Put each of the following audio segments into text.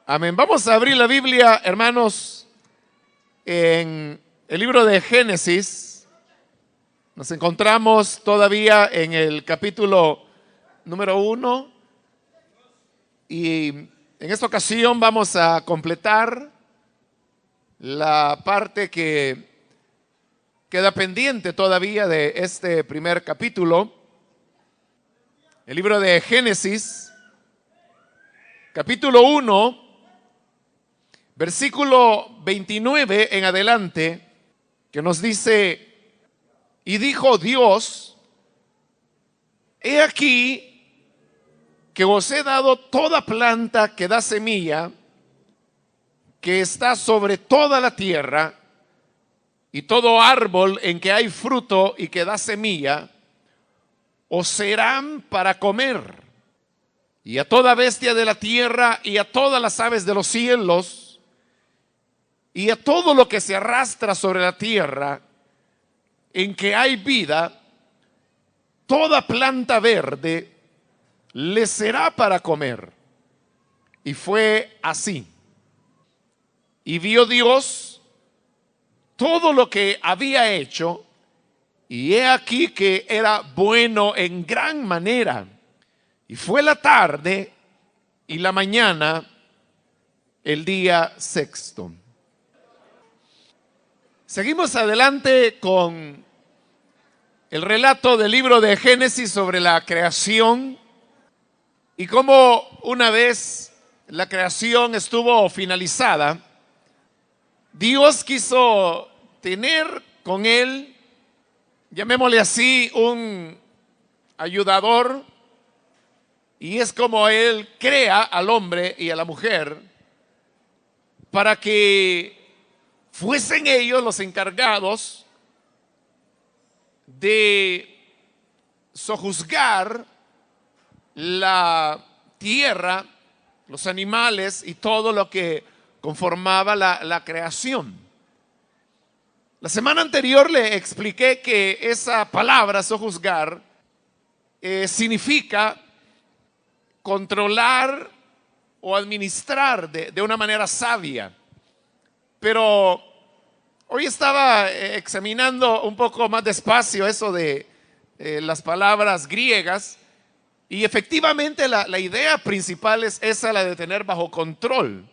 Amén. Vamos a abrir la Biblia, hermanos, en el libro de Génesis. Nos encontramos todavía en el capítulo número 1 y en esta ocasión vamos a completar la parte que queda pendiente todavía de este primer capítulo. El libro de Génesis, capítulo 1, versículo 29 en adelante, que nos dice: y dijo Dios, he aquí que os he dado toda planta que da semilla, que está sobre toda la tierra, y todo árbol en que hay fruto y que da semilla, os serán para comer. Y a toda bestia de la tierra y a todas las aves de los cielos, y a todo lo que se arrastra sobre la tierra, en que hay vida, toda planta verde le será para comer. Y fue así. Y vio Dios todo lo que había hecho, y he aquí que era bueno en gran manera. Y fue la tarde y la mañana, el día sexto. Seguimos adelante con el relato del libro de Génesis sobre la creación y cómo una vez la creación estuvo finalizada, Dios quiso tener con él, llamémosle así, un ayudador, y es como él crea al hombre y a la mujer para que fuesen ellos los encargados de sojuzgar la tierra, los animales y todo lo que conformaba la creación. La semana anterior le expliqué que esa palabra sojuzgar significa controlar o administrar de una manera sabia. Pero hoy estaba examinando un poco más despacio eso de las palabras griegas, y efectivamente la idea principal es esa, la de tener bajo control.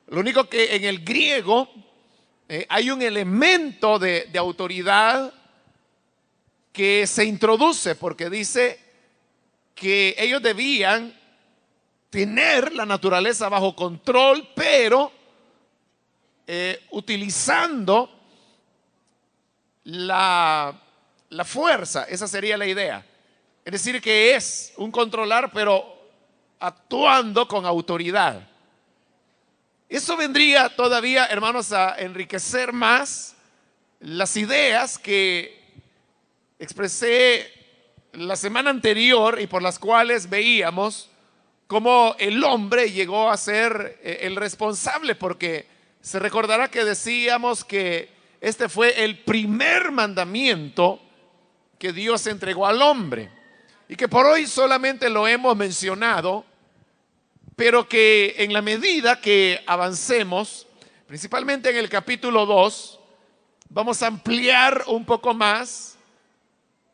Lo único que en el griego hay un elemento de autoridad que se introduce, porque dice que ellos debían tener la naturaleza bajo control, pero utilizando la fuerza. Esa sería la idea. Es decir, que es un controlar, pero actuando con autoridad. Eso vendría todavía, hermanos, a enriquecer más las ideas que expresé la semana anterior y por las cuales veíamos cómo el hombre llegó a ser el responsable, porque se recordará que decíamos que este fue el primer mandamiento que Dios entregó al hombre y que por hoy solamente lo hemos mencionado, pero que en la medida que avancemos, principalmente en el capítulo 2, vamos a ampliar un poco más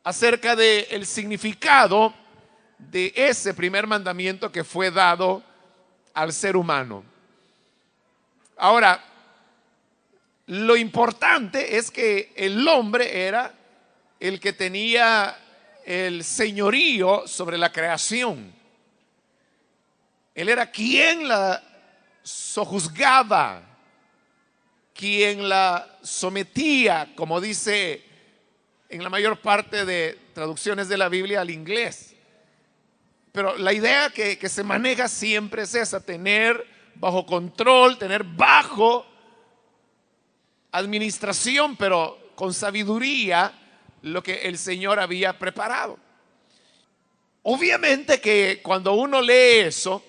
acerca del significado de ese primer mandamiento que fue dado al ser humano. Ahora, lo importante es que el hombre era el que tenía el señorío sobre la creación. Él era quien la sojuzgaba, quien la sometía, como dice en la mayor parte de traducciones de la Biblia al inglés. Pero la idea que se maneja siempre es esa: tener bajo control, tener bajo administración, pero con sabiduría, lo que el Señor había preparado. Obviamente que cuando uno lee eso,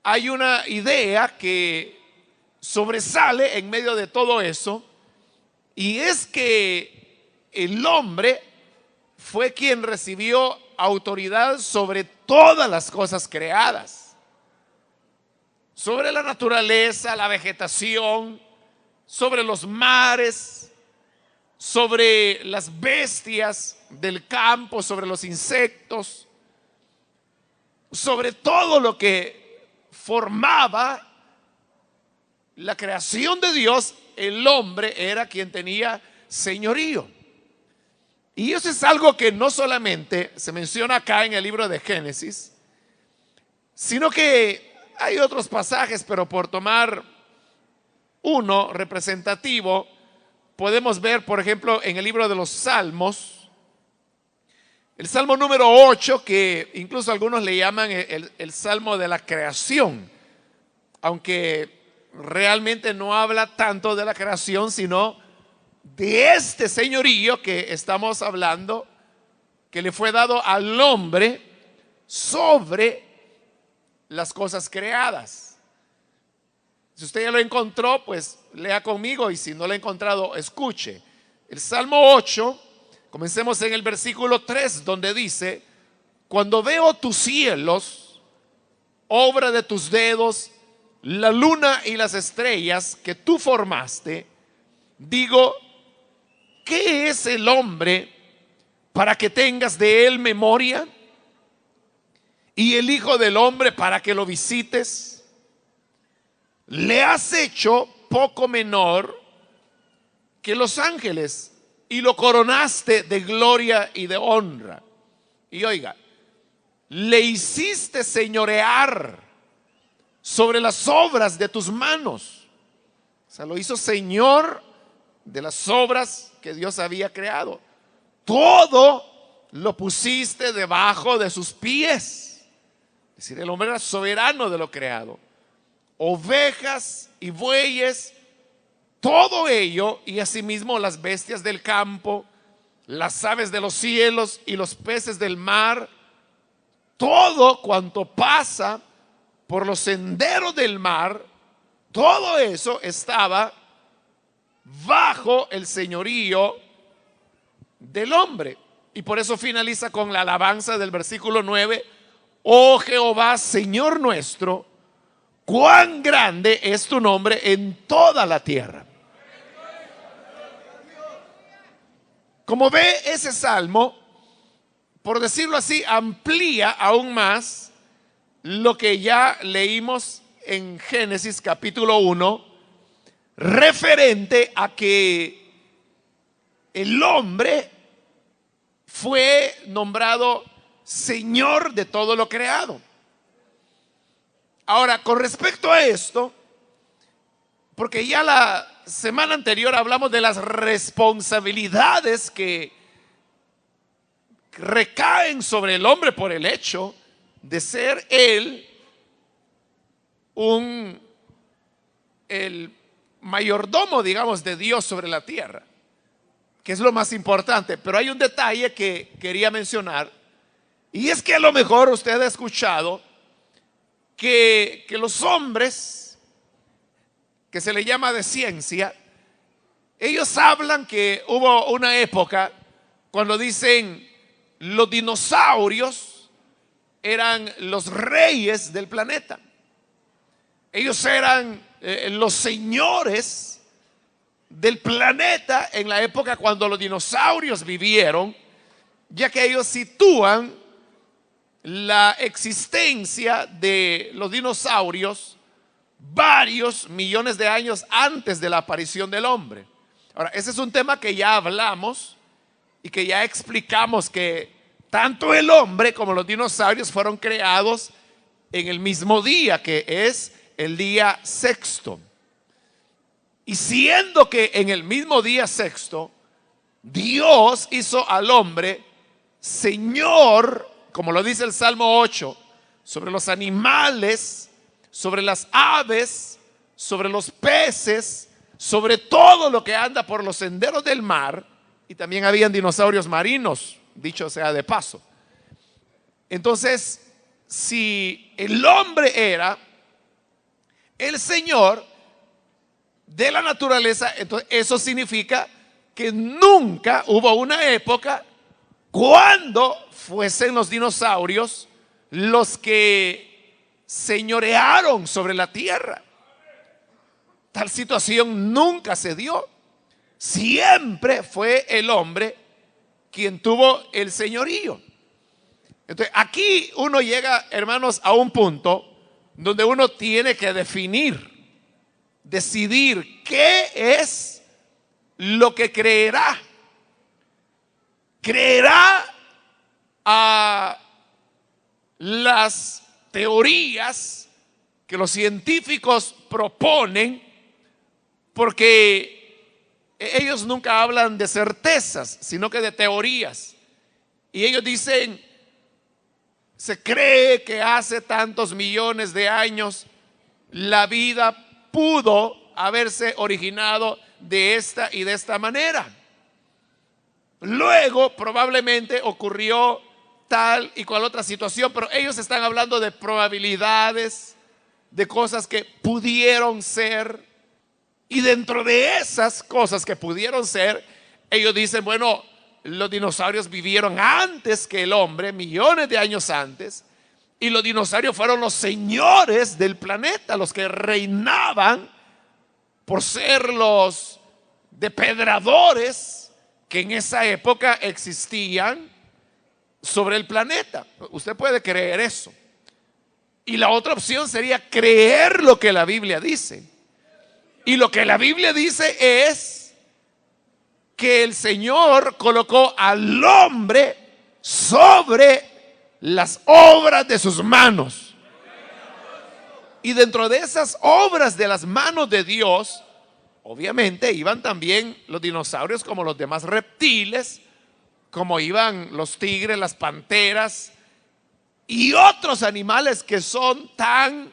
hay una idea que sobresale en medio de todo eso, y es que el hombre fue quien recibió autoridad sobre todas las cosas creadas. sobre la naturaleza, la vegetación, sobre los mares, sobre las bestias del campo, sobre los insectos, sobre todo lo que formaba la creación de Dios. El hombre era quien tenía señorío. Y eso es algo que no solamente se menciona acá en el libro de Génesis, sino que hay otros pasajes, pero por tomar uno representativo, podemos ver, por ejemplo, en el libro de los Salmos, el Salmo número 8, que incluso algunos le llaman el Salmo de la creación, aunque realmente no habla tanto de la creación, sino de este señorío que estamos hablando, que le fue dado al hombre sobre las cosas creadas. Si usted ya lo encontró, pues lea conmigo, y si no lo ha encontrado, escuche. El Salmo 8, comencemos en el versículo 3, donde dice: cuando veo tus cielos, obra de tus dedos, la luna y las estrellas que tú formaste, digo, ¿qué es el hombre para que tengas de él memoria? Y el hijo del hombre para que lo visites. Le has hecho poco menor que los ángeles y lo coronaste de gloria y de honra. Y oiga, le hiciste señorear sobre las obras de tus manos. O sea, lo hizo señor de las obras que Dios había creado. Todo lo pusiste debajo de sus pies. Es decir, el hombre era soberano de lo creado. Ovejas y bueyes, todo ello, y asimismo las bestias del campo, las aves de los cielos y los peces del mar, todo cuanto pasa por los senderos del mar, todo eso estaba bajo el señorío del hombre. Y por eso finaliza con la alabanza del versículo 9: oh Jehová, Señor nuestro, cuán grande es tu nombre en toda la tierra. Como ve, ese salmo, por decirlo así, amplía aún más lo que ya leímos en Génesis capítulo 1, referente a que el hombre fue nombrado Señor de todo lo creado. Ahora, con respecto a esto, porque ya la semana anterior hablamos de las responsabilidades que recaen sobre el hombre por el hecho de ser él el mayordomo, digamos, de Dios sobre la tierra, que es lo más importante. Pero hay un detalle que quería mencionar, y es que a lo mejor usted ha escuchado que los hombres, que se le llama de ciencia, ellos hablan que hubo una época cuando dicen los dinosaurios eran los reyes del planeta. Ellos eran los señores del planeta en la época cuando los dinosaurios vivieron, ya que ellos sitúan la existencia de los dinosaurios varios millones de años antes de la aparición del hombre. Ahora, ese es un tema que ya hablamos y que ya explicamos, que tanto el hombre como los dinosaurios fueron creados en el mismo día, que es el día sexto. Y siendo que en el mismo día sexto Dios hizo al hombre Señor, como lo dice el Salmo 8, sobre los animales, sobre las aves, sobre los peces, sobre todo lo que anda por los senderos del mar. Y también habían dinosaurios marinos, dicho sea de paso. Entonces, si el hombre era el Señor de la naturaleza, entonces eso significa que nunca hubo una época cuando fuesen los dinosaurios los que señorearon sobre la tierra. Tal situación nunca se dio. Siempre fue el hombre quien tuvo el señorío. Entonces, aquí uno llega, hermanos, a un punto donde uno tiene que decidir qué es lo que creerá. ¿Creerá a las teorías que los científicos proponen? Porque ellos nunca hablan de certezas, sino que de teorías. Y ellos dicen, se cree que hace tantos millones de años la vida pudo haberse originado de esta y de esta manera. Luego probablemente ocurrió tal y cual otra situación, pero ellos están hablando de probabilidades, de cosas que pudieron ser. Y dentro de esas cosas que pudieron ser, ellos dicen, bueno, los dinosaurios vivieron antes que el hombre, millones de años antes, y los dinosaurios fueron los señores del planeta, los que reinaban por ser los depredadores que en esa época existían sobre el planeta. Usted puede creer eso. Y la otra opción sería creer lo que la Biblia dice. Y lo que la Biblia dice es que el Señor colocó al hombre sobre las obras de sus manos. Y dentro de esas obras de las manos de Dios, obviamente iban también los dinosaurios como los demás reptiles, como iban los tigres, las panteras y otros animales que son tan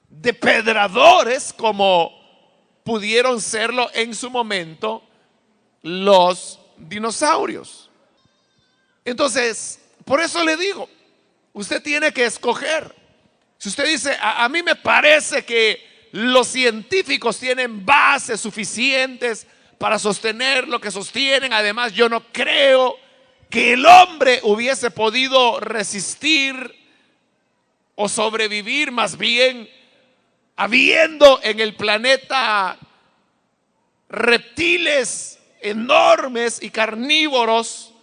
depredadores como pudieron serlo en su momento los dinosaurios. Entonces, por eso le digo, usted tiene que escoger. Si usted dice, a mí me parece que los científicos tienen bases suficientes para sostener lo que sostienen, además yo no creo que el hombre hubiese podido resistir o sobrevivir, más bien habiendo en el planeta reptiles enormes y carnívoros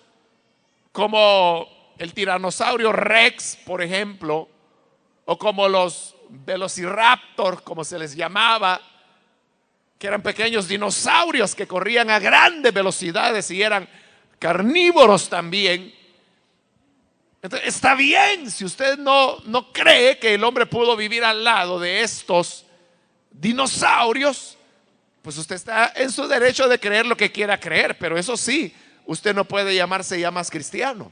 como el tiranosaurio Rex, por ejemplo, o como los velociraptors, como se les llamaba, que eran pequeños dinosaurios que corrían a grandes velocidades y eran carnívoros también. Entonces, está bien si usted no cree que el hombre pudo vivir al lado de estos dinosaurios, pues usted está en su derecho de creer lo que quiera creer, pero eso sí, usted no puede llamarse ya más cristiano,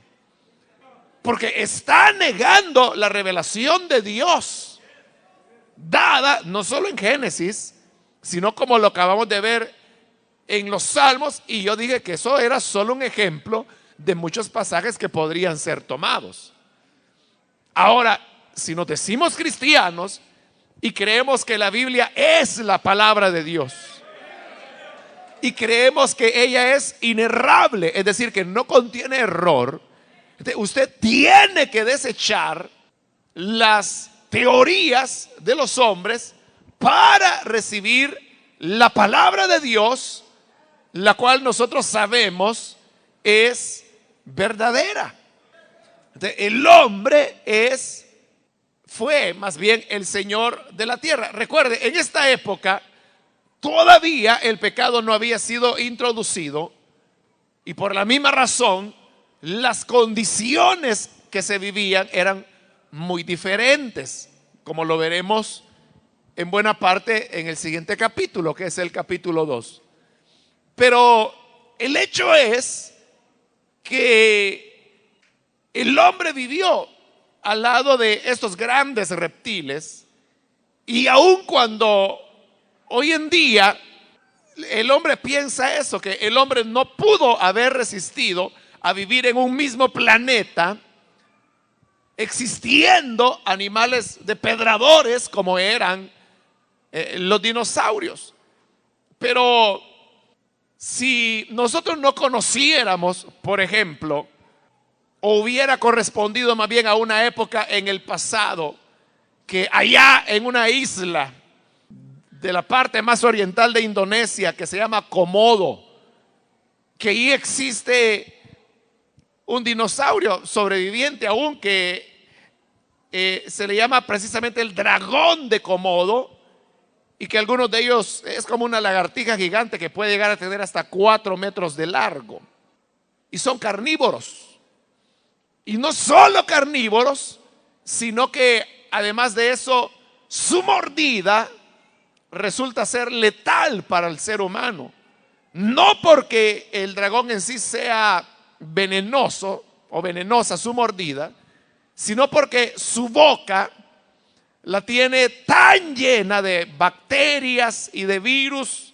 porque está negando la revelación de Dios dada no solo en Génesis, sino como lo acabamos de ver en los Salmos. Y yo dije que eso era solo un ejemplo de muchos pasajes que podrían ser tomados. Ahora, si nos decimos cristianos y creemos que la Biblia es la palabra de Dios y creemos que ella es inerrable, es decir, que no contiene error, usted tiene que desechar las teorías de los hombres para recibir la palabra de Dios, la cual nosotros sabemos es verdadera. El hombre fue más bien el Señor de la tierra. Recuerde, en esta época todavía el pecado no había sido introducido, y por la misma razón las condiciones que se vivían eran muy diferentes, como lo veremos en buena parte en el siguiente capítulo, que es el capítulo 2. Pero el hecho es que el hombre vivió al lado de estos grandes reptiles, y aun cuando hoy en día el hombre piensa eso, que el hombre no pudo haber resistido a vivir en un mismo planeta, existiendo animales depredadores como eran los dinosaurios. Pero si nosotros no conociéramos, por ejemplo, o hubiera correspondido más bien a una época en el pasado que allá en una isla de la parte más oriental de Indonesia, que se llama Komodo, que ahí existe un dinosaurio sobreviviente aún que se le llama precisamente el dragón de Komodo, y que algunos de ellos es como una lagartija gigante que puede llegar a tener hasta 4 metros de largo. Y son carnívoros. Y no solo carnívoros, sino que además de eso, su mordida resulta ser letal para el ser humano. No porque el dragón en sí sea venenoso o venenosa su mordida, sino porque su boca la tiene tan llena de bacterias y de virus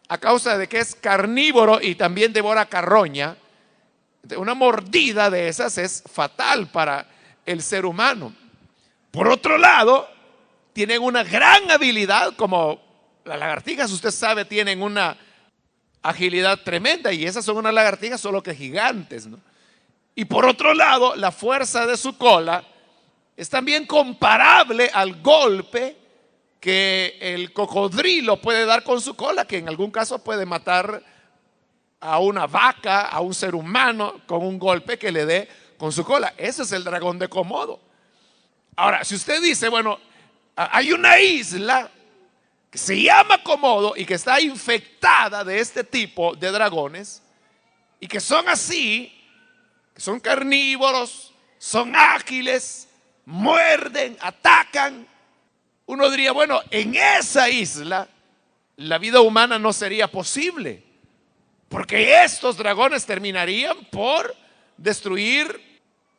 a causa de que es carnívoro y también devora carroña. Una mordida de esas es fatal para el ser humano. Por otro lado, tienen una gran habilidad, como las lagartijas, usted sabe, tienen una agilidad tremenda, y esas son unas lagartijas solo que gigantes, ¿no? Y por otro lado, la fuerza de su cola es también comparable al golpe que el cocodrilo puede dar con su cola, que en algún caso puede matar a una vaca, a un ser humano, con un golpe que le dé con su cola. Ese es el dragón de Komodo. Ahora, si usted dice, bueno, hay una isla que se llama Komodo y que está infectada de este tipo de dragones, y que son así, que son carnívoros, son ágiles, muerden, atacan, uno diría, bueno, en esa isla la vida humana no sería posible, porque estos dragones terminarían por destruir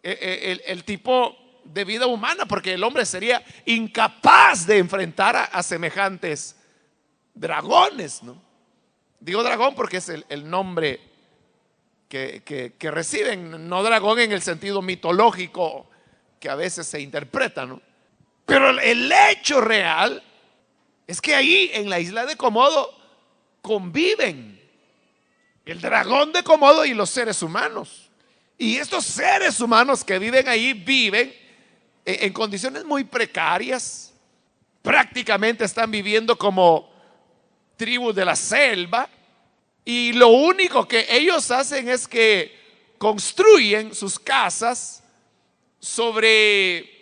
el tipo de vida humana, porque el hombre sería incapaz de enfrentar a semejantes dragones, ¿no? Digo dragón porque es el nombre que reciben, no dragón en el sentido mitológico que a veces se interpreta, ¿no? Pero el hecho real es que ahí en la isla de Komodo conviven el dragón de Komodo y los seres humanos. Y estos seres humanos que viven ahí viven en condiciones muy precarias. Prácticamente están viviendo como tribus de la selva. Y lo único que ellos hacen es que construyen sus casas sobre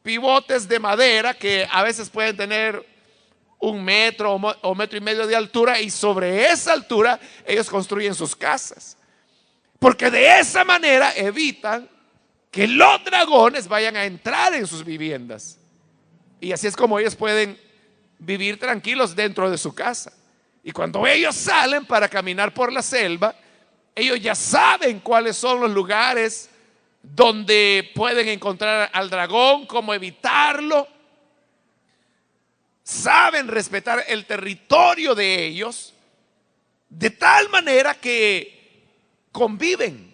pivotes de madera que a veces pueden tener 1 metro o 1,5 metros de altura, y sobre esa altura ellos construyen sus casas, porque de esa manera evitan que los dragones vayan a entrar en sus viviendas, y así es como ellos pueden vivir tranquilos dentro de su casa. Y cuando ellos salen para caminar por la selva, ellos ya saben cuáles son los lugares donde pueden encontrar al dragón, cómo evitarlo. Saben respetar el territorio de ellos, de tal manera que conviven,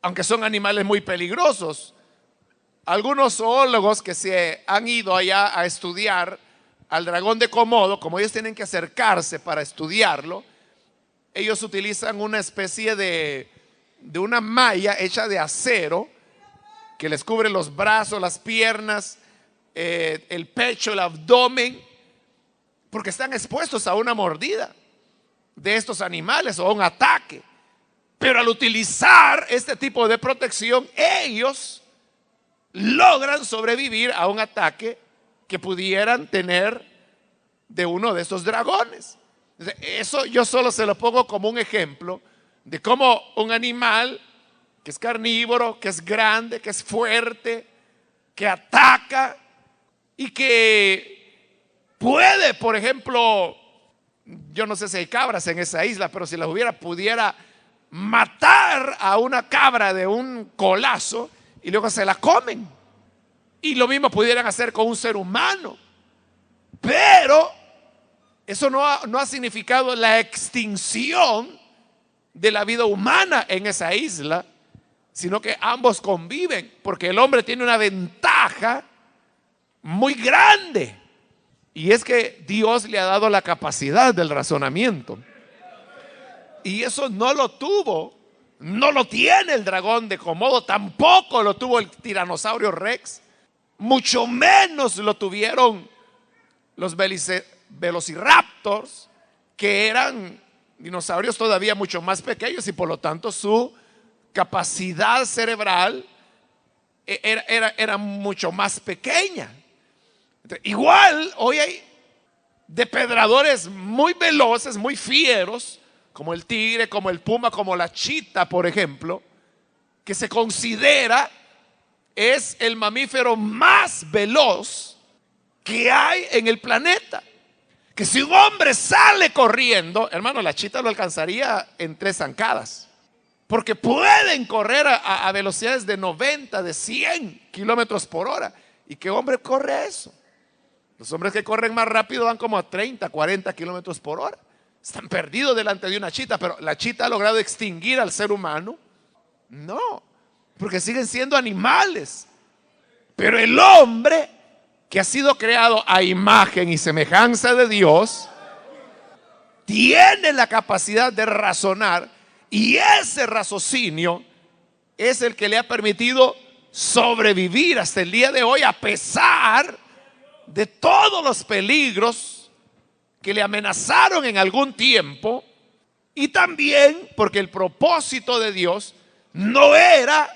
aunque son animales muy peligrosos. Algunos zoólogos que se han ido allá a estudiar al dragón de Komodo, como ellos tienen que acercarse para estudiarlo, ellos utilizan una especie de una malla hecha de acero que les cubre los brazos, las piernas, el pecho, el abdomen, porque están expuestos a una mordida de estos animales o a un ataque. Pero al utilizar este tipo de protección, ellos logran sobrevivir a un ataque que pudieran tener de uno de estos dragones. Eso yo solo se lo pongo como un ejemplo de cómo un animal que es carnívoro, que es grande, que es fuerte, que ataca y que puede, por ejemplo, yo no sé si hay cabras en esa isla, pero si las hubiera, pudiera matar a una cabra de un colazo y luego se la comen. Y lo mismo pudieran hacer con un ser humano. Pero eso no ha significado la extinción de la vida humana en esa isla, sino que ambos conviven, porque el hombre tiene una ventaja muy grande, y es que Dios le ha dado la capacidad del razonamiento, y eso no lo tuvo, no lo tiene el dragón de Komodo, tampoco lo tuvo el tiranosaurio Rex, mucho menos lo tuvieron los velociraptors, que eran dinosaurios todavía mucho más pequeños y por lo tanto su capacidad cerebral era mucho más pequeña. Igual hoy hay depredadores muy veloces, muy fieros, como el tigre, como el puma, como la chita, por ejemplo, que se considera es el mamífero más veloz que hay en el planeta. Que si un hombre sale corriendo, hermano, la chita lo alcanzaría en 3 zancadas. Porque pueden correr a velocidades de 90, de 100 kilómetros por hora. ¿Y qué hombre corre eso? Los hombres que corren más rápido van como a 30, 40 kilómetros por hora. Están perdidos delante de una chita, pero ¿la chita ha logrado extinguir al ser humano? No, porque siguen siendo animales. Pero el hombre, que ha sido creado a imagen y semejanza de Dios, tiene la capacidad de razonar, y ese raciocinio es el que le ha permitido sobrevivir hasta el día de hoy, a pesar de todos los peligros que le amenazaron en algún tiempo, y también porque el propósito de Dios no era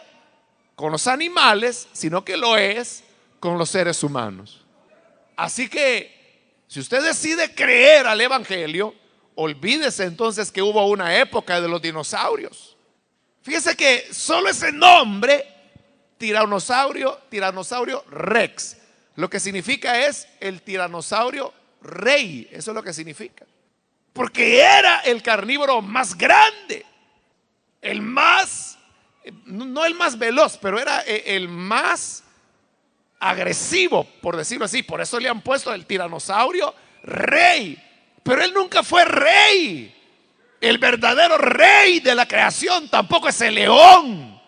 con los animales, sino que lo es con los seres humanos. Así que si usted decide creer al evangelio, olvídese entonces que hubo una época de los dinosaurios. Fíjese que solo ese nombre, tiranosaurio rex, lo que significa es el tiranosaurio rey. Eso es lo que significa. Porque era el carnívoro más grande, el más, no el más veloz, pero era el más agresivo, por decirlo así. Por eso le han puesto el tiranosaurio rey. Pero él nunca fue rey. El verdadero rey de la creación tampoco es el león.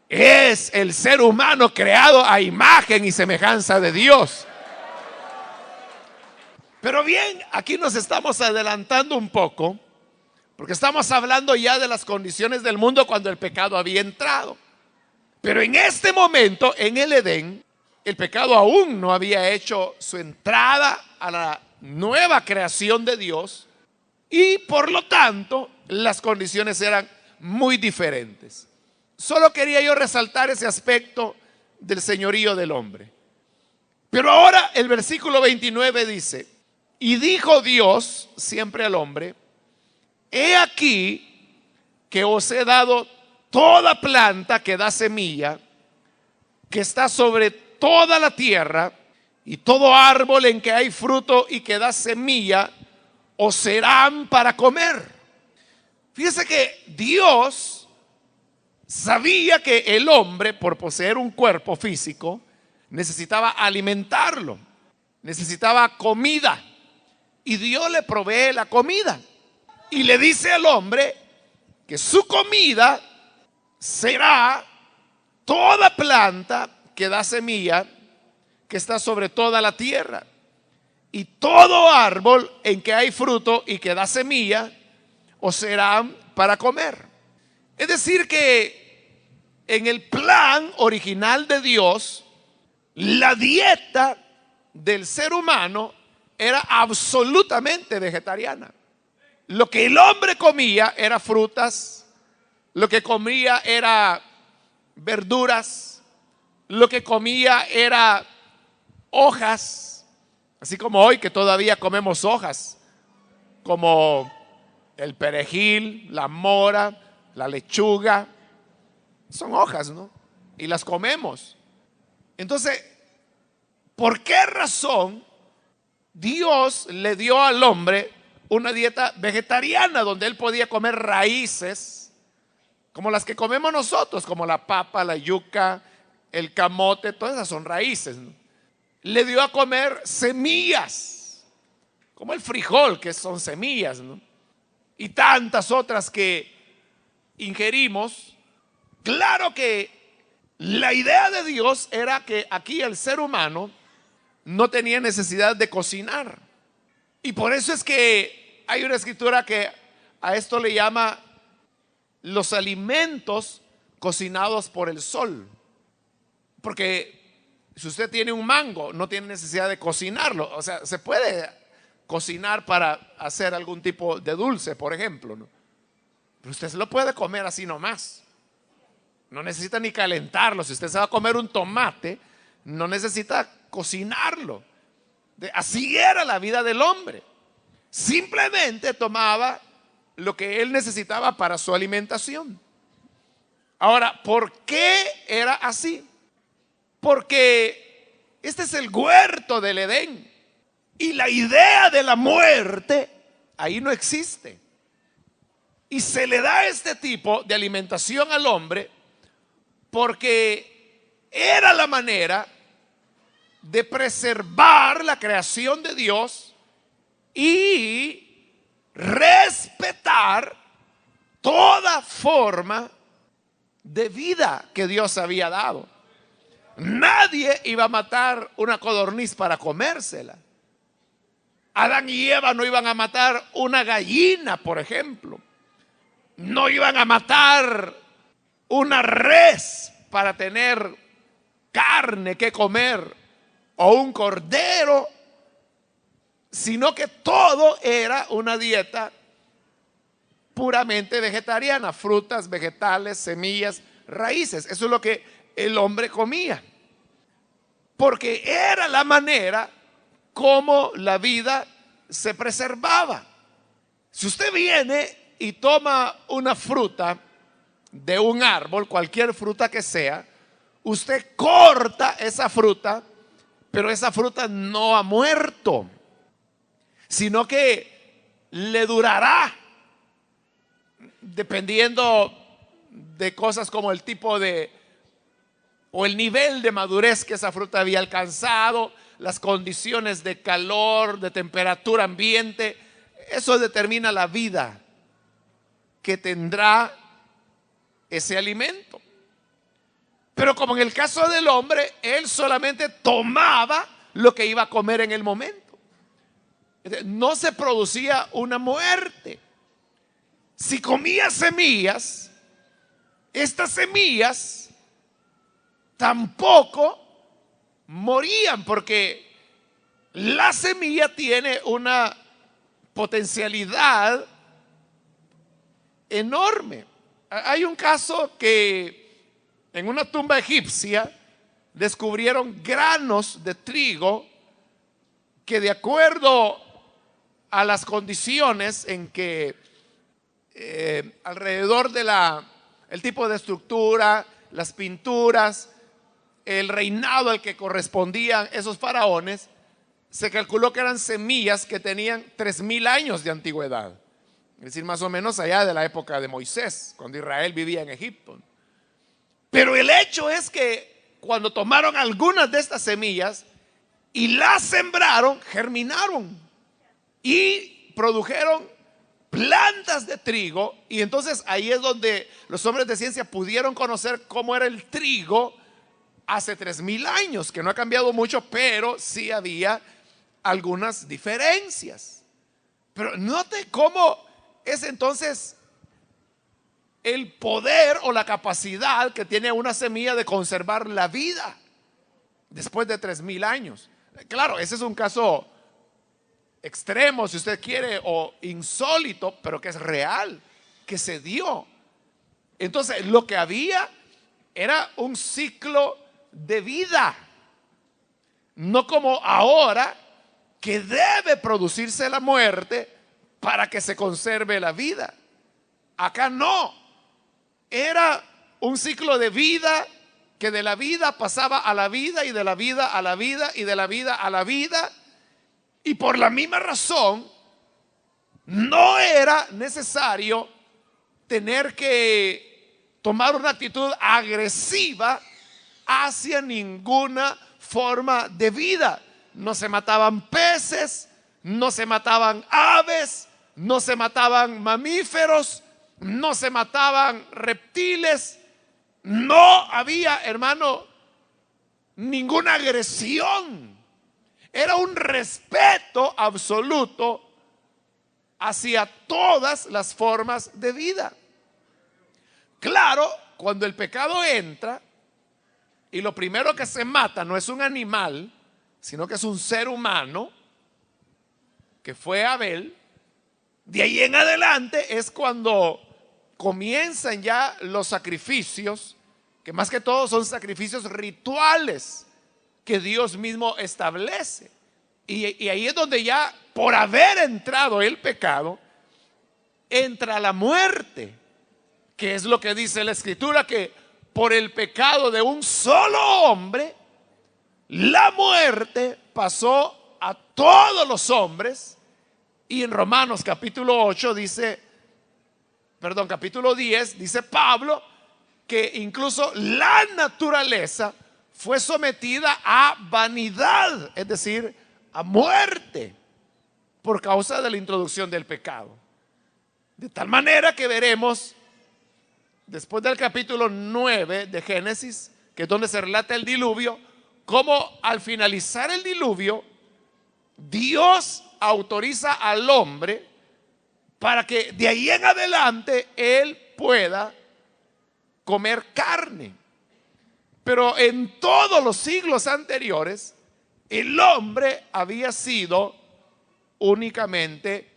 Es el ser humano creado a imagen y semejanza de Dios. Pero bien, aquí nos estamos adelantando un poco, porque estamos hablando ya de las condiciones del mundo cuando el pecado había entrado. Pero en este momento, en el Edén, el pecado aún no había hecho su entrada a la nueva creación de Dios, y por lo tanto las condiciones eran muy diferentes. Solo quería yo resaltar ese aspecto del señorío del hombre. Pero ahora el versículo 29 dice: y dijo Dios siempre al hombre, he aquí que os he dado toda planta que da semilla, que está sobre toda la tierra, y todo árbol en que hay fruto y que da semilla, os serán para comer. Fíjese que Dios sabía que el hombre, por poseer un cuerpo físico, necesitaba alimentarlo, necesitaba comida, y Dios le provee la comida, y le dice al hombre que su comida será toda planta que da semilla, que está sobre toda la tierra, y todo árbol en que hay fruto y que da semilla, os serán para comer. Es decir que en el plan original de Dios, la dieta del ser humano era absolutamente vegetariana. Lo que el hombre comía era frutas, lo que comía era verduras, lo que comía era hojas, así como hoy que todavía comemos hojas, como el perejil, la mora, la lechuga, son hojas, ¿no? Y las comemos. Entonces, ¿por qué razón Dios le dio al hombre una dieta vegetariana donde él podía comer raíces como las que comemos nosotros, como la papa, la yuca, el camote? Todas esas son raíces, ¿no? Le dio a comer semillas, como el frijol, que son semillas, ¿no? Y tantas otras que ingerimos. Claro que la idea de Dios era que aquí el ser humano no tenía necesidad de cocinar. Y por eso es que hay una escritura que a esto le llama los alimentos cocinados por el sol. Porque Si usted tiene un mango, no tiene necesidad de cocinarlo. O sea, se puede cocinar para hacer algún tipo de dulce, por ejemplo, ¿no? Pero usted se lo puede comer así nomás. No necesita ni calentarlo. Si usted se va a comer un tomate, no necesita cocinarlo. Así era la vida del hombre. Simplemente tomaba lo que él necesitaba para su alimentación. Ahora, ¿por qué era así? Porque este es el huerto del Edén. Y la idea de la muerte ahí no existe. Y se le da este tipo de alimentación al hombre porque era la manera de preservar la creación de Dios y respetar toda forma de vida que Dios había dado. Nadie iba a matar una codorniz para comérsela. Adán y Eva no iban a matar una gallina, por ejemplo. No iban a matar una res para tener carne que comer o un cordero, sino que todo era una dieta puramente vegetariana: frutas, vegetales, semillas, raíces. Eso es lo que el hombre comía, porque era la manera como la vida se preservaba. Si usted viene y toma una fruta de un árbol, cualquier fruta que sea, usted corta esa fruta, pero esa fruta no ha muerto, sino que le durará, dependiendo de cosas como el tipo de o el nivel de madurez que esa fruta había alcanzado, las condiciones de calor, de temperatura ambiente. Eso determina la vida que tendrá ese alimento. Pero como en el caso del hombre, él solamente tomaba lo que iba a comer en el momento. No se producía una muerte. Si comía semillas, estas semillas tampoco morían, porque la semilla tiene una potencialidad enorme. Hay un caso que en una tumba egipcia descubrieron granos de trigo que, de acuerdo a las condiciones en que alrededor de el tipo de estructura, las pinturas, el reinado al que correspondían esos faraones, se calculó que eran semillas que tenían 3000 años de antigüedad. Es decir, más o menos allá de la época de Moisés, cuando Israel vivía en Egipto. Pero el hecho es que cuando tomaron algunas de estas semillas y las sembraron, germinaron y produjeron plantas de trigo. Y entonces ahí es donde los hombres de ciencia pudieron conocer cómo era el trigo hace 3000 años, que no ha cambiado mucho, pero sí había algunas diferencias. Pero note cómo es entonces el poder o la capacidad que tiene una semilla de conservar la vida después de 3000 años. Claro, ese es un caso extremo, si usted quiere, o insólito, pero que es real, que se dio. Entonces, lo que había era un ciclo de vida, no como ahora, que debe producirse la muerte para que se conserve la vida. Acá no, era un ciclo de vida que de la vida pasaba a la vida, y de la vida a la vida, y de la vida a la vida. Y por la misma razón no era necesario tener que tomar una actitud agresiva hacia ninguna forma de vida. No se mataban peces, no se mataban aves, no se mataban mamíferos, no se mataban reptiles. No había, hermano, ninguna agresión. Era un respeto absoluto hacia todas las formas de vida. Claro, cuando el pecado entra, y lo primero que se mata no es un animal, sino que es un ser humano, que fue Abel, de ahí en adelante es cuando comienzan ya los sacrificios, que más que todo son sacrificios rituales que Dios mismo establece. Y ahí es donde ya, por haber entrado el pecado, entra la muerte, que es lo que dice la Escritura, que por el pecado de un solo hombre, la muerte pasó a todos los hombres. Y en Romanos capítulo 8 dice, perdón, capítulo 10, dice Pablo, que incluso la naturaleza fue sometida a vanidad, es decir, a muerte, por causa de la introducción del pecado. De tal manera que veremos, después del capítulo 9 de Génesis, que es donde se relata el diluvio, cómo al finalizar el diluvio, Dios autoriza al hombre para que de ahí en adelante él pueda comer carne. Pero en todos los siglos anteriores, el hombre había sido únicamente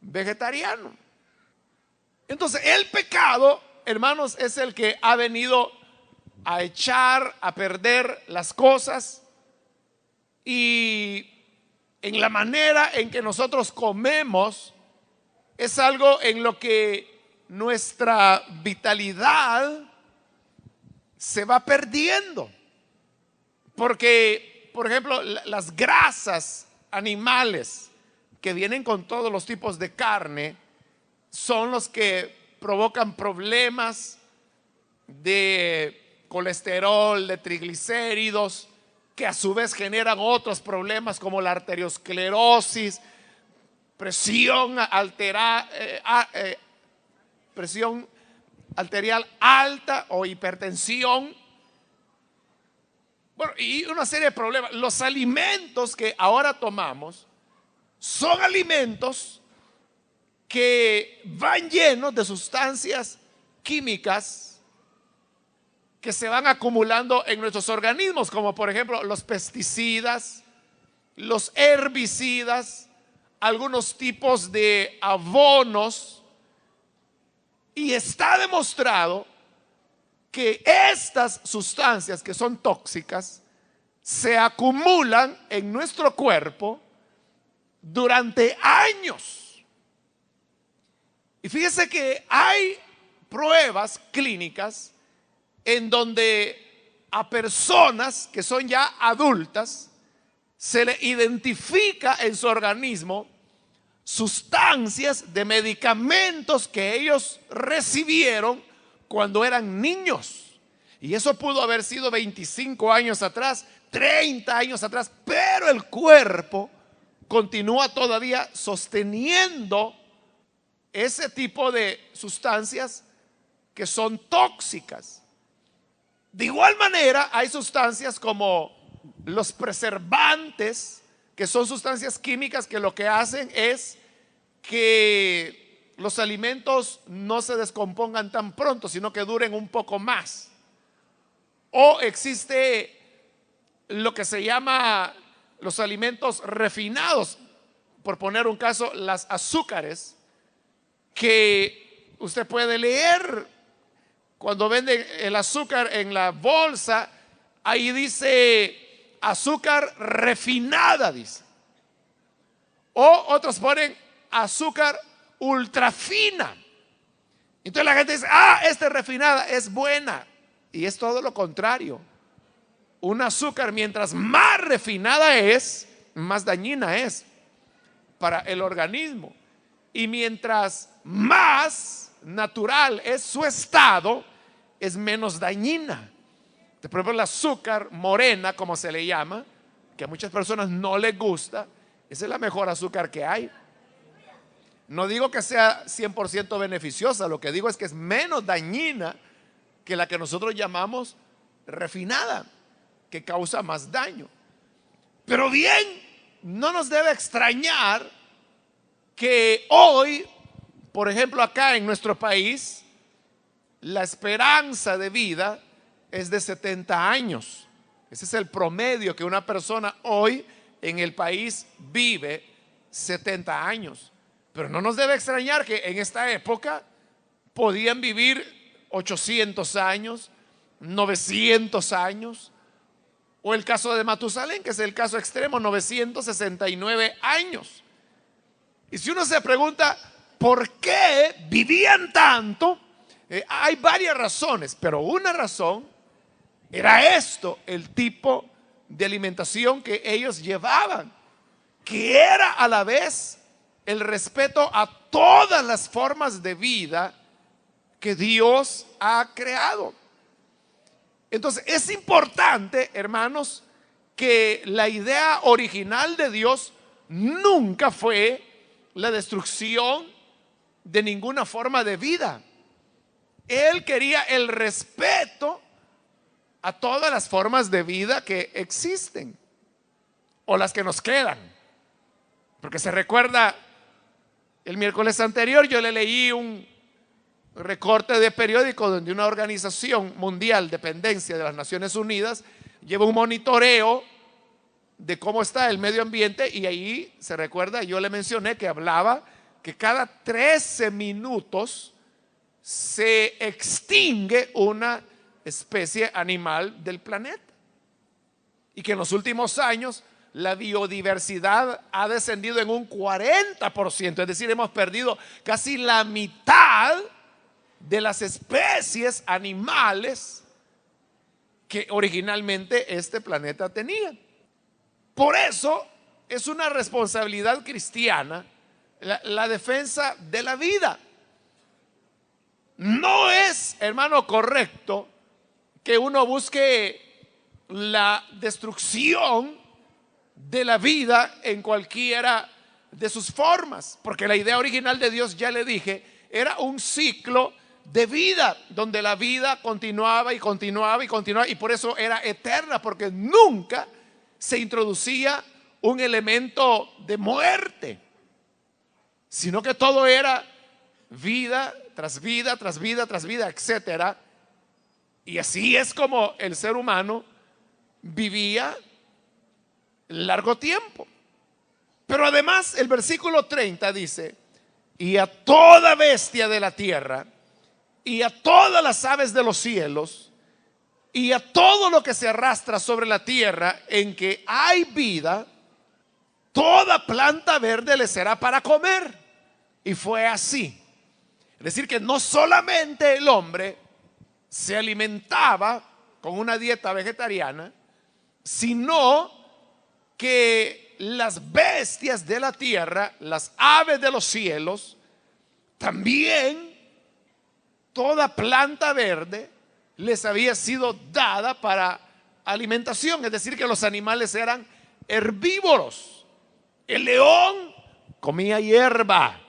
vegetariano. Entonces, el pecado, hermanos, es el que ha venido a echar a perder las cosas, y en la manera en que nosotros comemos es algo en lo que nuestra vitalidad se va perdiendo. Porque, por ejemplo, las grasas animales que vienen con todos los tipos de carne son los que provocan problemas de colesterol, de triglicéridos, que a su vez generan otros problemas como la arteriosclerosis, presión arterial alta o hipertensión. Bueno, y una serie de problemas. Los alimentos que ahora tomamos son alimentos que van llenos de sustancias químicas que se van acumulando en nuestros organismos, como por ejemplo los pesticidas, los herbicidas, algunos tipos de abonos. Y está demostrado que estas sustancias que son tóxicas se acumulan en nuestro cuerpo durante años. Y fíjese que hay pruebas clínicas en donde a personas que son ya adultas se le identifica en su organismo sustancias de medicamentos que ellos recibieron cuando eran niños. Y eso pudo haber sido 25 años atrás, 30 años atrás, pero el cuerpo continúa todavía sosteniendo ese tipo de sustancias que son tóxicas. De igual manera, hay sustancias como los preservantes, que son sustancias químicas que lo que hacen es que los alimentos no se descompongan tan pronto, sino que duren un poco más. O existe lo que se llama los alimentos refinados, por poner un caso, las azúcares, que usted puede leer cuando venden el azúcar en la bolsa, ahí dice azúcar refinada, dice. O otros ponen azúcar ultra fina. Entonces la gente dice, esta refinada es buena. Y es todo lo contrario. Un azúcar, mientras más refinada es, más dañina es para el organismo. Y mientras más natural es su estado, es menos dañina. Por ejemplo, el azúcar morena, como se le llama, que a muchas personas no les gusta, esa es la mejor azúcar que hay. No digo que sea 100% beneficiosa, lo que digo es que es menos dañina que la que nosotros llamamos refinada, que causa más daño. Pero bien, no nos debe extrañar que hoy, por ejemplo, acá en nuestro país, la esperanza de vida es de 70 años. Ese es el promedio que una persona hoy en el país vive, 70 años. Pero no nos debe extrañar que en esta época podían vivir 800 años, 900 años, o el caso de Matusalén, que es el caso extremo, 969 años. Y si uno se pregunta por qué vivían tanto, hay varias razones, pero una razón era esto, el tipo de alimentación que ellos llevaban, que era a la vez el respeto a todas las formas de vida que Dios ha creado. Entonces es importante, hermanos, que la idea original de Dios nunca fue la destrucción de ninguna forma de vida. Él quería el respeto a todas las formas de vida que existen o las que nos quedan. Porque se recuerda, el miércoles anterior yo le leí un recorte de periódico donde una organización mundial, dependencia de las Naciones Unidas, lleva un monitoreo de cómo está el medio ambiente, y ahí se recuerda, yo le mencioné que hablaba que cada 13 minutos se extingue una especie animal del planeta, y que en los últimos años la biodiversidad ha descendido en un 40%, es decir, hemos perdido casi la mitad de las especies animales que originalmente este planeta tenía. Por eso es una responsabilidad cristiana la defensa de la vida. No es, hermano, correcto que uno busque la destrucción de la vida en cualquiera de sus formas, porque la idea original de Dios, ya le dije, era un ciclo de vida donde la vida continuaba y continuaba y continuaba, y por eso era eterna, porque nunca se introducía un elemento de muerte, sino que todo era vida tras vida, tras vida, tras vida, etcétera. Y así es como el ser humano vivía largo tiempo. Pero además el versículo 30 dice: y a toda bestia de la tierra, y a todas las aves de los cielos, y a todo lo que se arrastra sobre la tierra en que hay vida, toda planta verde le será para comer. Y fue así. Es decir, que no solamente el hombre se alimentaba con una dieta vegetariana, sino que las bestias de la tierra, las aves de los cielos, también toda planta verde les había sido dada para alimentación. Es decir, que los animales eran herbívoros. El león comía hierba,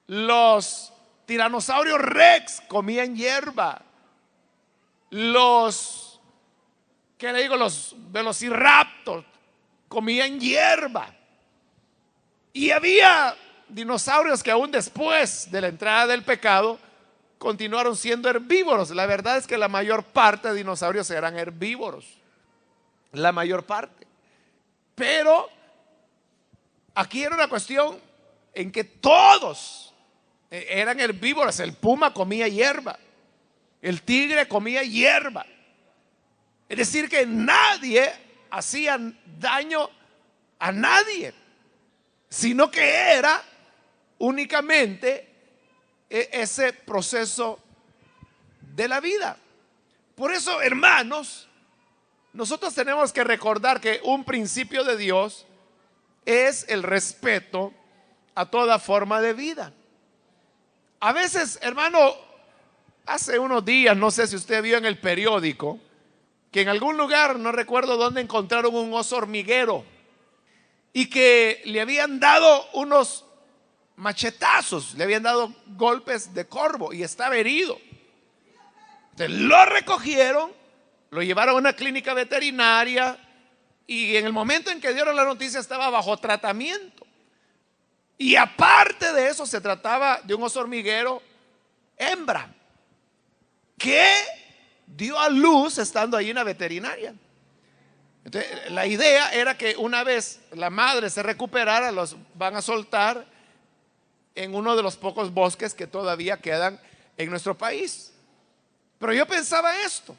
los tiranosaurios rex comían hierba, los velociraptors comían hierba. Y había dinosaurios que aún después de la entrada del pecado continuaron siendo herbívoros. La verdad es que la mayor parte de dinosaurios eran herbívoros, la mayor parte. Pero aquí era una cuestión en que todos eran herbívoros. El puma comía hierba, el tigre comía hierba. Es decir, que nadie hacía daño a nadie, sino que era únicamente ese proceso de la vida. Por eso, hermanos, nosotros tenemos que recordar que un principio de Dios es el respeto a toda forma de vida. A veces, hermano, hace unos días, no sé si usted vio en el periódico, que en algún lugar, no recuerdo dónde, encontraron un oso hormiguero y que le habían dado unos machetazos, le habían dado golpes de corvo y estaba herido. Entonces lo recogieron, lo llevaron a una clínica veterinaria y en el momento en que dieron la noticia estaba bajo tratamiento. Y aparte de eso, se trataba de un oso hormiguero hembra que dio a luz estando ahí en la veterinaria. Entonces, la idea era que una vez la madre se recuperara, los van a soltar en uno de los pocos bosques que todavía quedan en nuestro país. Pero yo pensaba esto.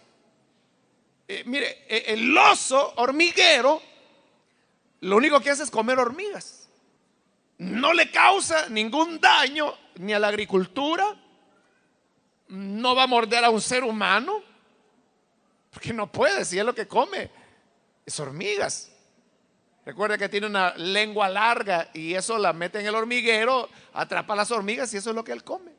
Mire, el oso hormiguero lo único que hace es comer hormigas. No le causa ningún daño ni a la agricultura. No va a morder a un ser humano, porque no puede, si es lo que come es hormigas. Recuerda que tiene una lengua larga y eso la mete en el hormiguero, atrapa las hormigas y eso es lo que él come.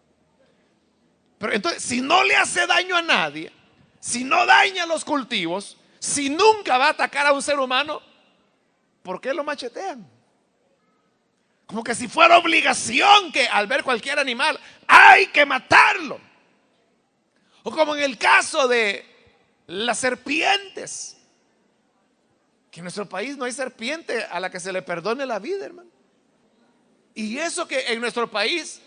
Pero entonces, si no le hace daño a nadie, si no daña los cultivos, si nunca va a atacar a un ser humano, ¿por qué lo machetean? Como que si fuera obligación que al ver cualquier animal hay que matarlo. O como en el caso de las serpientes, que en nuestro país no hay serpiente a la que se le perdone la vida, hermano. Y eso que en nuestro país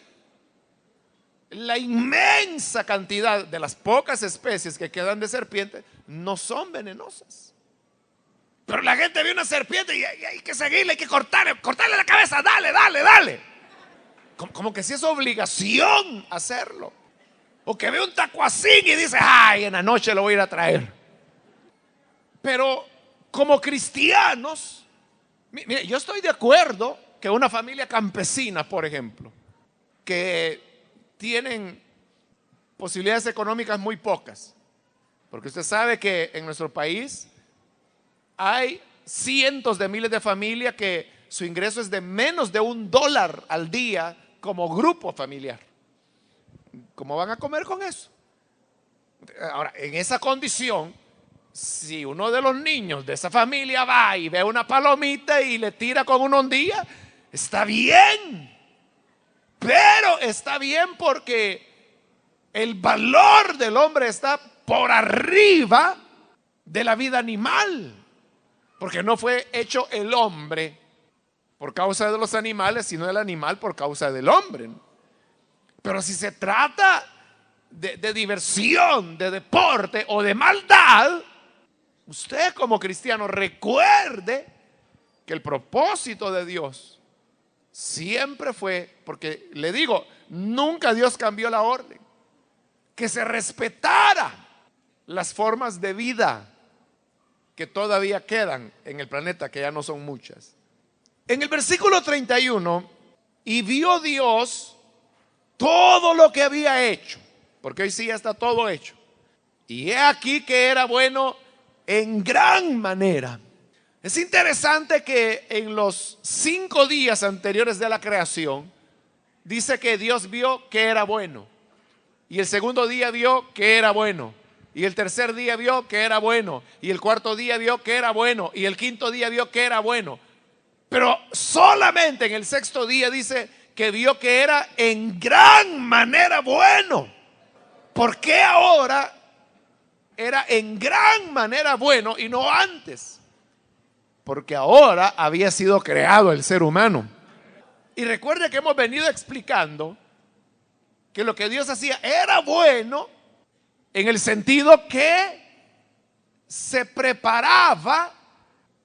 la inmensa cantidad de las pocas especies que quedan de serpientes no son venenosas. Pero la gente ve una serpiente y hay que seguirle, hay que cortarle la cabeza, dale. Como que si es obligación hacerlo. O que ve un tacuacín y dice, ay, en la noche lo voy a ir a traer. Pero como cristianos, mire, yo estoy de acuerdo que una familia campesina, por ejemplo, que tienen posibilidades económicas muy pocas, porque usted sabe que en nuestro país hay cientos de miles de familias que su ingreso es de menos de $1 al día como grupo familiar. ¿Cómo van a comer con eso? Ahora, en esa condición, si uno de los niños de esa familia va y ve una palomita y le tira con una hondilla, está bien. Pero está bien porque el valor del hombre está por arriba de la vida animal. Porque no fue hecho el hombre por causa de los animales, sino el animal por causa del hombre. Pero si se trata de diversión, de deporte o de maldad, usted como cristiano recuerde que el propósito de Dios siempre fue, porque le digo, nunca Dios cambió la orden, que se respetara las formas de vida que todavía quedan en el planeta, que ya no son muchas. En el versículo 31, y vio Dios todo lo que había hecho, porque hoy sí ya está todo hecho, y he aquí que era bueno en gran manera. Es interesante que en los 5 días anteriores de la creación dice que Dios vio que era bueno, y el segundo día vio que era bueno, y el tercer día vio que era bueno, y el cuarto día vio que era bueno, y el quinto día vio que era bueno. Pero solamente en el sexto día dice que vio que era en gran manera bueno. ¿Por qué ahora era en gran manera bueno y no antes? Porque ahora había sido creado el ser humano. Y recuerde que hemos venido explicando que lo que Dios hacía era bueno en el sentido que se preparaba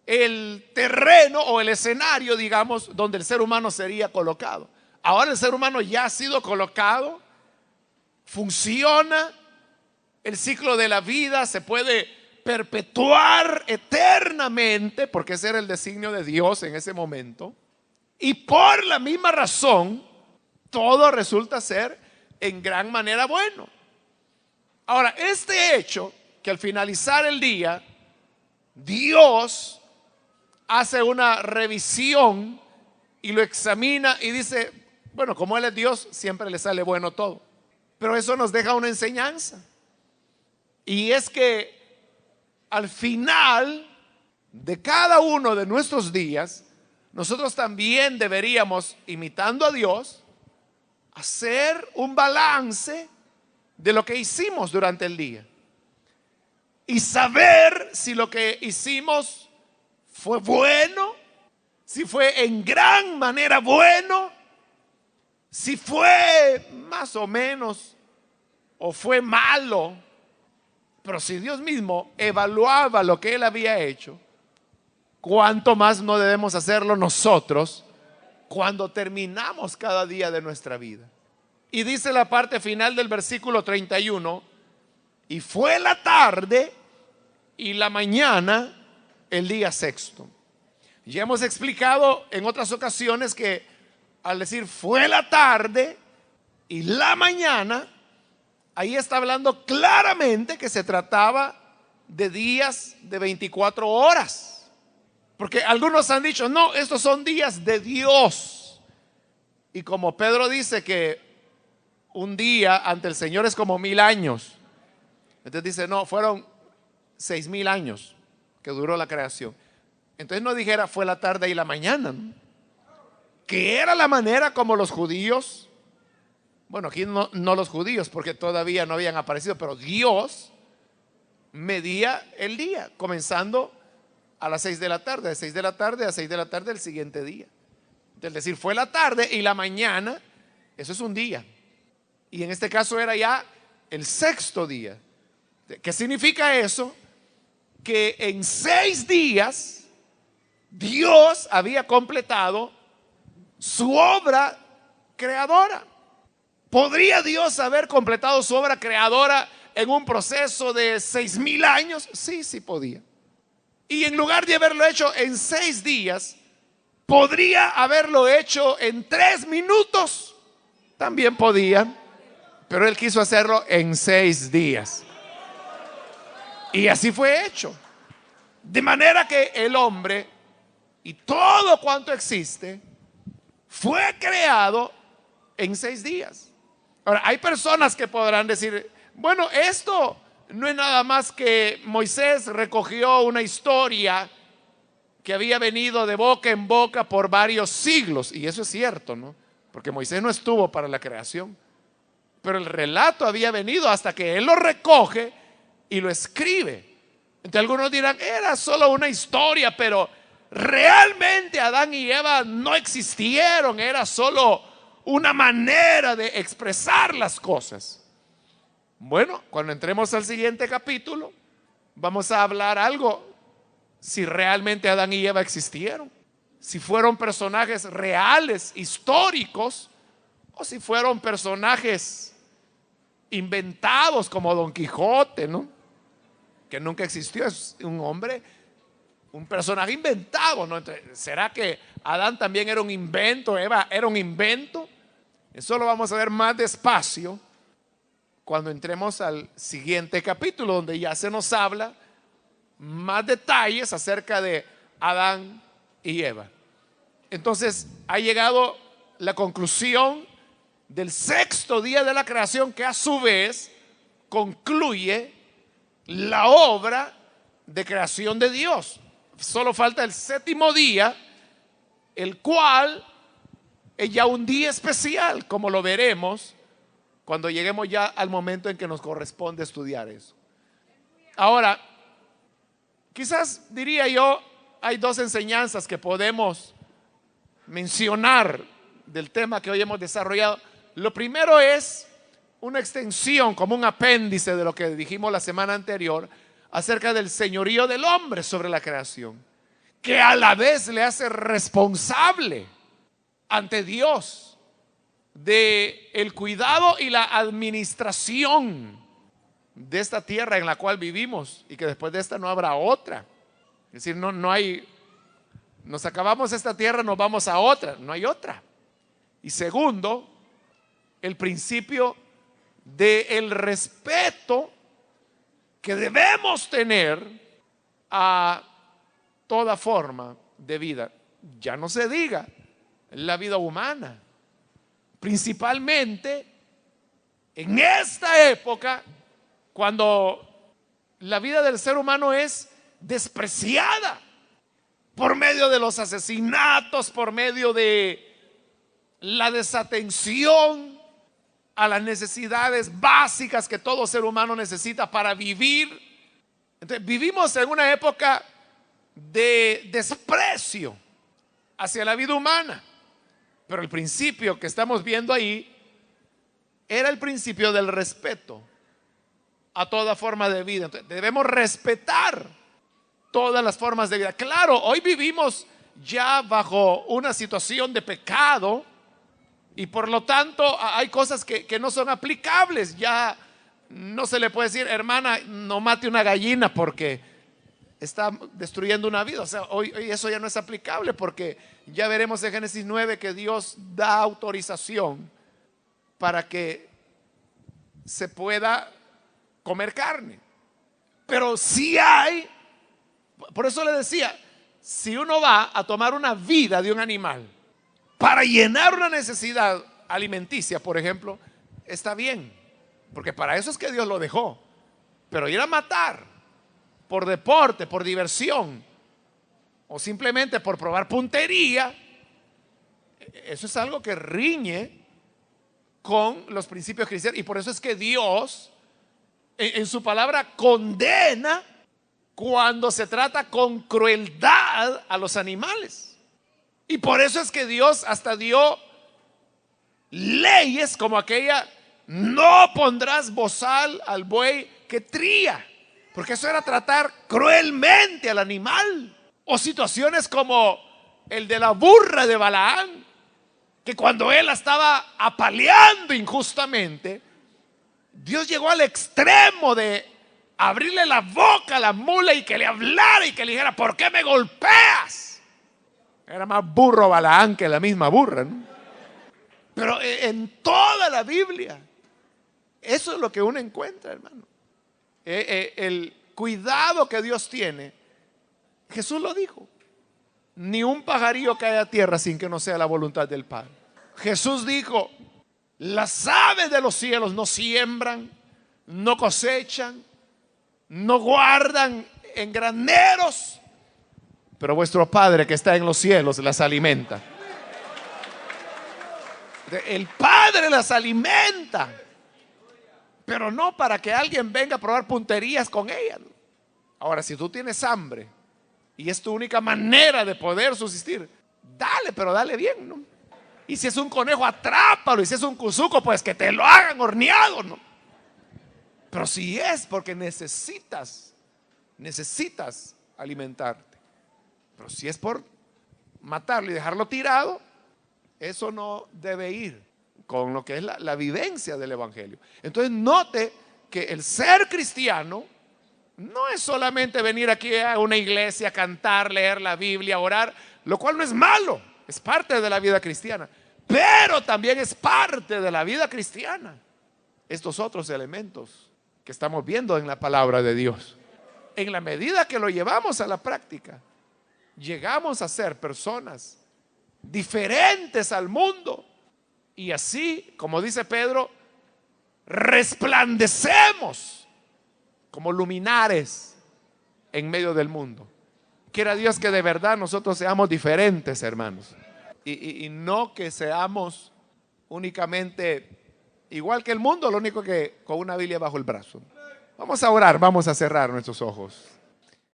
el terreno o el escenario, digamos, donde el ser humano sería colocado. Ahora el ser humano ya ha sido colocado, funciona, el ciclo de la vida se puede perpetuar eternamente, porque ese era el designio de Dios en ese momento. Y por la misma razón, todo resulta ser en gran manera bueno. Ahora, este hecho, que al finalizar el día, Dios hace una revisión y lo examina y dice, bueno, como Él es Dios, siempre le sale bueno todo. Pero eso nos deja una enseñanza. Y es que al final de cada uno de nuestros días, nosotros también deberíamos, imitando a Dios, hacer un balance de lo que hicimos durante el día y saber si lo que hicimos fue bueno, si fue en gran manera bueno, si fue más o menos o fue malo. Pero si Dios mismo evaluaba lo que Él había hecho, ¿cuánto más no debemos hacerlo nosotros cuando terminamos cada día de nuestra vida? Y dice la parte final del versículo 31, y fue la tarde y la mañana el día sexto. Ya hemos explicado en otras ocasiones que al decir fue la tarde y la mañana, ahí está hablando claramente que se trataba de días de 24 horas. Porque algunos han dicho, no, estos son días de Dios. Y como Pedro dice que un día ante el Señor es como 1000 años. Entonces dice, no, fueron 6000 años que duró la creación. Entonces no dijera fue la tarde y la mañana, ¿no? Que era la manera como los judíos, bueno, aquí no los judíos porque todavía no habían aparecido, pero Dios medía el día, comenzando a las 6 de la tarde, de 6 de la tarde a 6 de la tarde del siguiente día. Es decir, fue la tarde y la mañana, eso es un día. Y en este caso era ya el sexto día. ¿Qué significa eso? Que en 6 días Dios había completado su obra creadora. ¿Podría Dios haber completado su obra creadora en un proceso de 6000 años? Sí, sí podía. Y en lugar de haberlo hecho en 6 días, ¿podría haberlo hecho en 3 minutos? También podía, pero Él quiso hacerlo en 6 días. Y así fue hecho. De manera que el hombre y todo cuanto existe fue creado en 6 días. Ahora, hay personas que podrán decir, bueno, esto no es nada más que Moisés recogió una historia que había venido de boca en boca por varios siglos. Y eso es cierto, ¿no? Porque Moisés no estuvo para la creación. Pero el relato había venido hasta que él lo recoge y lo escribe. Entonces algunos dirán, era solo una historia, pero realmente Adán y Eva no existieron, era solo una manera de expresar las cosas. Bueno, cuando entremos al siguiente capítulo, vamos a hablar algo si realmente Adán y Eva existieron, si fueron personajes reales, históricos, o si fueron personajes inventados como Don Quijote, ¿no? Que nunca existió, es un hombre, un personaje inventado, ¿no? Entonces, ¿será que Adán también era un invento, Eva era un invento? Eso lo vamos a ver más despacio cuando entremos al siguiente capítulo, donde ya se nos habla más detalles acerca de Adán y Eva. Entonces ha llegado la conclusión del sexto día de la creación, que a su vez concluye la obra de creación de Dios. Solo falta el séptimo día, el cual es ya un día especial, como lo veremos cuando lleguemos ya al momento en que nos corresponde estudiar eso. Ahora, quizás diría yo, hay 2 enseñanzas que podemos mencionar del tema que hoy hemos desarrollado. Lo primero es una extensión, como un apéndice de lo que dijimos la semana anterior acerca del señorío del hombre sobre la creación, que a la vez le hace responsable ante Dios de el cuidado y la administración de esta tierra en la cual vivimos, y que después de esta no habrá otra. Es decir, no hay, nos acabamos esta tierra, nos vamos a otra, no hay otra. Y segundo, el principio del respeto que debemos tener a toda forma de vida. Ya no se diga la vida humana, principalmente en esta época, cuando la vida del ser humano es despreciada por medio de los asesinatos, por medio de la desatención a las necesidades básicas que todo ser humano necesita para vivir. Entonces, vivimos en una época de desprecio hacia la vida humana, pero el principio que estamos viendo ahí era el principio del respeto. a toda forma de vida. Entonces, debemos respetar todas las formas de vida. Claro, hoy vivimos ya bajo una situación de pecado y por lo tanto hay cosas que no son aplicables. Ya no se le puede decir, hermana, no mate una gallina porque está destruyendo una vida. O sea, hoy eso ya no es aplicable, porque ya veremos en Génesis 9 que Dios da autorización para que se pueda comer carne. Pero sí hay, por eso le decía, si uno va a tomar una vida de un animal para llenar una necesidad alimenticia, por ejemplo, está bien, porque para eso es que Dios lo dejó. Pero ir a matar por deporte, por diversión, o simplemente por probar puntería, eso es algo que riñe con los principios cristianos. Y por eso es que Dios en su palabra condena cuando se trata con crueldad a los animales. Y por eso es que Dios hasta dio leyes como aquella: no pondrás bozal al buey que tría, porque eso era tratar cruelmente al animal. O situaciones como el de la burra de Balaán, que cuando él la estaba apaleando injustamente, Dios llegó al extremo de abrirle la boca a la mula y que le hablara y que le dijera: ¿por qué me golpeas? Era más burro Balaán que la misma burra, ¿no? Pero en toda la Biblia eso es lo que uno encuentra, hermano. El cuidado que Dios tiene, Jesús lo dijo: ni un pajarillo cae a tierra sin que no sea la voluntad del Padre. Jesús dijo: las aves de los cielos no siembran, no cosechan, no guardan en graneros, pero vuestro Padre que está en los cielos las alimenta. El Padre las alimenta, pero no para que alguien venga a probar punterías con ellas. Ahora, si tú tienes hambre y es tu única manera de poder subsistir, dale, pero dale bien, ¿no? Y si es un conejo, atrápalo. Y si es un cuzuco, pues que te lo hagan horneado, ¿no? Pero si es porque necesitas alimentarte. Pero si es por matarlo y dejarlo tirado, eso no debe ir con lo que es la vivencia del evangelio. Entonces note que el ser cristiano no es solamente venir aquí a una iglesia, cantar, leer la Biblia, orar, lo cual no es malo, es parte de la vida cristiana, pero también es parte de la vida cristiana estos otros elementos que estamos viendo en la palabra de Dios. En la medida que lo llevamos a la práctica, llegamos a ser personas diferentes al mundo, y así, como dice Pedro, resplandecemos como luminares en medio del mundo. Quiera Dios que de verdad nosotros seamos diferentes, hermanos, y no que seamos únicamente igual que el mundo, lo único que con una Biblia bajo el brazo. Vamos a orar, vamos a cerrar nuestros ojos.